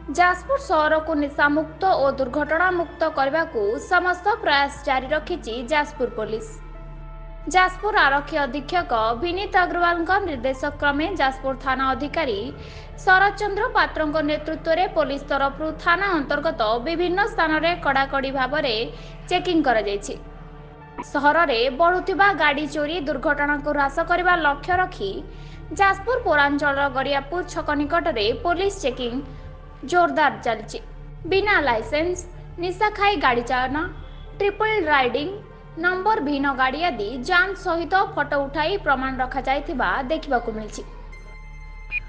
जाजपुर सहर को निशामुक्त और दुर्घटना मुक्त करने को समस्त प्रयास जारी रखिछि जाजपुर पुलिस। जाजपुर आरक्षी अधीक्षक विनीत अग्रवाल निर्देश क्रमे जाजपुर थाना अधिकारी शरद चंद्र पात्र नेतृत्व में पुलिस तरफ थाना अंतर्गत विभिन्न स्थान में कड़ाकड़ी भाव में चेकिंग कर सहर में बढ़ुवा गाड़ी चोरी दुर्घटना को ह्रास करने लक्ष्य रखी जाजपुर पौरांचल गरियापुर छक निकट में पुलिस चेकिंग जोरदार चलछि। बिना लाइसेंस निशा खाई गाड़ी चालना, ट्रिपल राइडिंग, नंबर भिन्न गाड़ी आदि जांच सहित फोटो उठाई प्रमाण रखा जाइथिबा देखिबाकू मिलछि।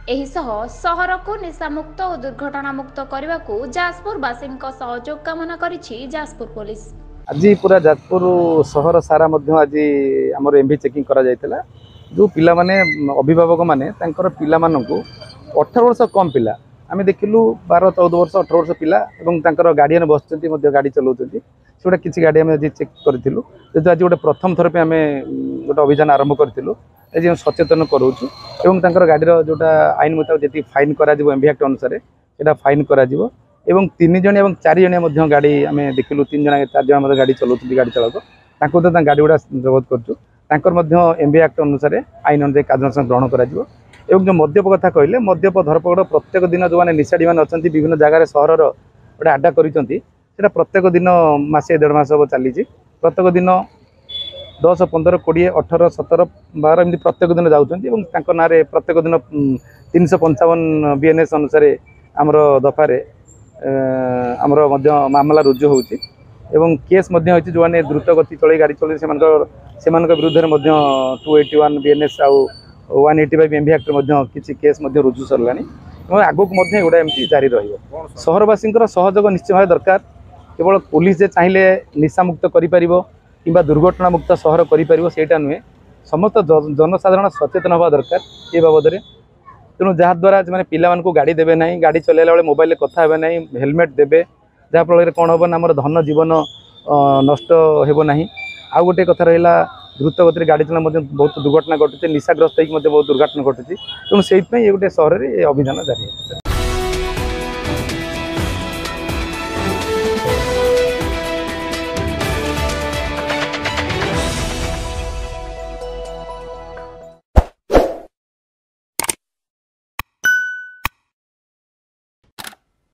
एही सह सहर को निशामुक्त और दुर्घटना मुक्त करने को जाजपुर बासिंक सहयोग कामना करिछि जाजपुर पुलिस। आज पूरा जाजपुर सहर सारा आज आमर एमवी चेकिंग करा जायतिला। जो पिला माने अभिभावक माने तांकर पिला मानकू 18 वर्ष कम पिला आम देखिलु 12-14 वर्ष 18 वर्ष पिला एवं तांकर गार्डियन बसचंती मध्य गाड़ी चलाउचंती सेटा किछि गाड़ी आम आज चेक करथिलु। जेतु आज गोटे प्रथम थर पे आम गोटे अभियान आरंभ करथिलु आज सचेतन कराउछु एवं तांकर गाड़ी रो जोटा आईन मुताबिक जेति फाइन करा जिवो एमवी एक्ट अनुसार सेटा फाइन करा जिवो एवं 3 जण एवं 4 जण मध्य गाड़ी आम देखिलु 3 जण 4 जण मध्य गाड़ी चलाउचंती गाड़ी चालक तांको तो गाड़ी गुडा जबत करछु तांकर मध्य एमवी एक्ट अनुसार आईन अनुसार कार्यानुष्ठान ग्रहण करा जिवो। एवं जो मद्यप कथा कहले मद्यप धरपकड़ प्रत्येक दिन जो मैंने निशाड़ी मैंने अच्छा विभिन्न जगार सहर गोटे आड्डा करा प्रत्येक दिन मसे 1.5 मास हम चली प्रत्येक दिन 10, 15, 20, 18, 17, 12 एमती प्रत्येक दिन जाऊँच ना प्रत्येक दिन 355 BNS अनुसार आमर दफारे आमर मामला रुजु होची एवं केस जो मैंने द्रुत गति चल गाड़ी चल से विरुद्ध में 281 BNS आउ 185 एमवी एक्ट किसी केस रुजु सरलानी आगक गुड़ा एमती जारी रहिबो। सहरवासी सहयोग निश्चय भाव दरकार। केवल पुलिस जे चाहिए निशामुक्त करिपारिबो किंबा दुर्घटना मुक्त सहर करिपारिबो सेटा नुहे समस्त जनसाधारण सचेतन हवा दरकार ये बाबद में। तेणु जहाद्वारा मैंने पिला गाड़ी देवे ना गाड़ी चलाइला बेले मोबाइल कथा हेबे ना हेलमेट देवे जहाँफल कौन हम ना धन जीवन नष्ट हेबो नाही। आउ गोटे कथा रहा द्रुत गति गाड़ी चला बहुत दुर्घटना घटुचे निशाग्रस्त होकर बहुत दुर्घटना घटुची तेणु से गोटे सहर में अभियान जारी है।